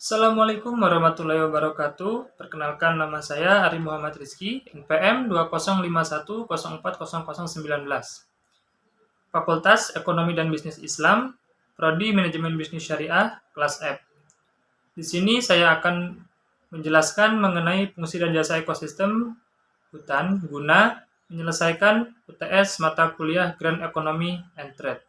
Assalamualaikum warahmatullahi wabarakatuh. Perkenalkan, nama saya Ari Muhammad Rizky, NPM 2051040019. Fakultas Ekonomi dan Bisnis Islam, Prodi Manajemen Bisnis Syariah, kelas F. Di sini saya akan menjelaskan mengenai fungsi dan jasa ekosistem hutan guna menyelesaikan UTS mata kuliah Grand Economy and Trade.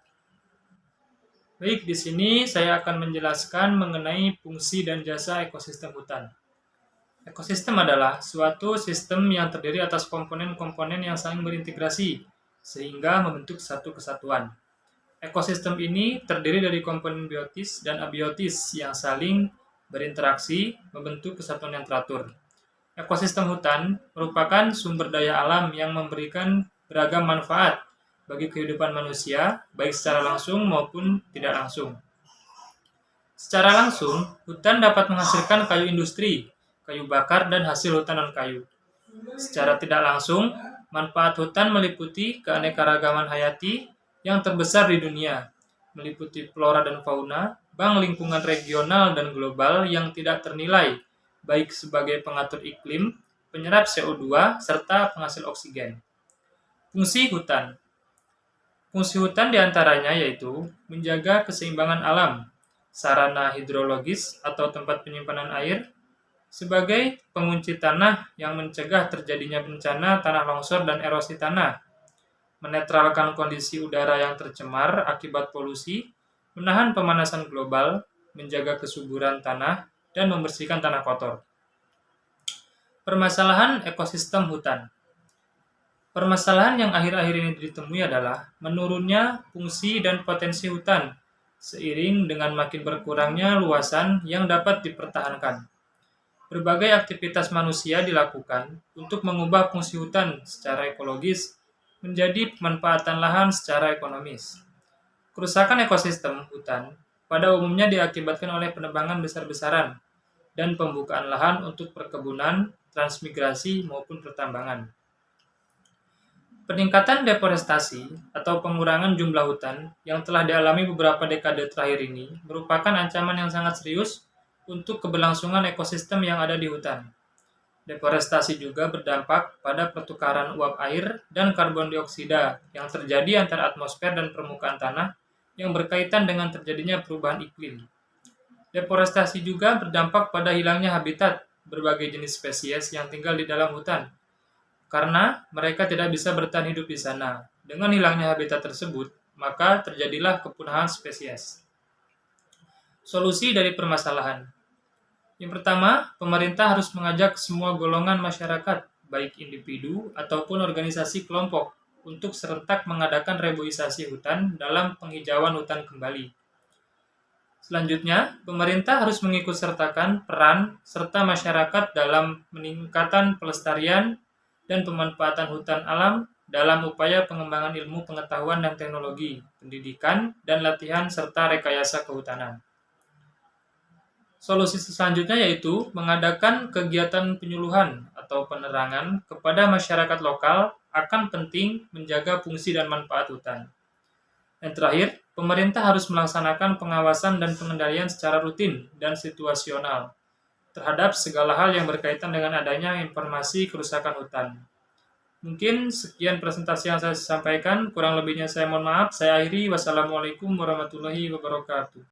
Baik, di sini saya akan menjelaskan mengenai fungsi dan jasa ekosistem hutan. Ekosistem adalah suatu sistem yang terdiri atas komponen-komponen yang saling berintegrasi, sehingga membentuk satu kesatuan. Ekosistem ini terdiri dari komponen biotis dan abiotis yang saling berinteraksi, membentuk kesatuan yang teratur. Ekosistem hutan merupakan sumber daya alam yang memberikan beragam manfaat bagi kehidupan manusia, baik secara langsung maupun tidak langsung. Secara langsung, hutan dapat menghasilkan kayu industri, kayu bakar, dan hasil hutan non-kayu. Secara tidak langsung, manfaat hutan meliputi keanekaragaman hayati yang terbesar di dunia, meliputi flora dan fauna, bank lingkungan regional dan global yang tidak ternilai, baik sebagai pengatur iklim, penyerap CO2, serta penghasil oksigen. Fungsi hutan. Fungsi hutan diantaranya yaitu menjaga keseimbangan alam, sarana hidrologis atau tempat penyimpanan air, sebagai pengunci tanah yang mencegah terjadinya bencana tanah longsor dan erosi tanah, menetralkan kondisi udara yang tercemar akibat polusi, menahan pemanasan global, menjaga kesuburan tanah, dan membersihkan tanah kotor. Permasalahan ekosistem hutan. Permasalahan yang akhir-akhir ini ditemui adalah menurunnya fungsi dan potensi hutan seiring dengan makin berkurangnya luasan yang dapat dipertahankan. Berbagai aktivitas manusia dilakukan untuk mengubah fungsi hutan secara ekologis menjadi pemanfaatan lahan secara ekonomis. Kerusakan ekosistem hutan pada umumnya diakibatkan oleh penebangan besar-besaran dan pembukaan lahan untuk perkebunan, transmigrasi, maupun pertambangan. Peningkatan deforestasi atau pengurangan jumlah hutan yang telah dialami beberapa dekade terakhir ini merupakan ancaman yang sangat serius untuk keberlangsungan ekosistem yang ada di hutan. Deforestasi juga berdampak pada pertukaran uap air dan karbon dioksida yang terjadi antara atmosfer dan permukaan tanah yang berkaitan dengan terjadinya perubahan iklim. Deforestasi juga berdampak pada hilangnya habitat berbagai jenis spesies yang tinggal di dalam hutan, karena mereka tidak bisa bertahan hidup di sana. Dengan hilangnya habitat tersebut, maka terjadilah kepunahan spesies. Solusi dari permasalahan. Yang pertama, pemerintah harus mengajak semua golongan masyarakat, baik individu ataupun organisasi kelompok, untuk serentak mengadakan reboisasi hutan dalam penghijauan hutan kembali. Selanjutnya, pemerintah harus mengikutsertakan peran serta masyarakat dalam meningkatkan pelestarian dan pemanfaatan hutan alam dalam upaya pengembangan ilmu pengetahuan dan teknologi, pendidikan, dan latihan serta rekayasa kehutanan. Solusi selanjutnya yaitu mengadakan kegiatan penyuluhan atau penerangan kepada masyarakat lokal akan penting menjaga fungsi dan manfaat hutan. Dan terakhir, pemerintah harus melaksanakan pengawasan dan pengendalian secara rutin dan situasional terhadap segala hal yang berkaitan dengan adanya informasi kerusakan hutan. Mungkin sekian presentasi yang saya sampaikan, kurang lebihnya saya mohon maaf. Saya akhiri, wassalamualaikum warahmatullahi wabarakatuh.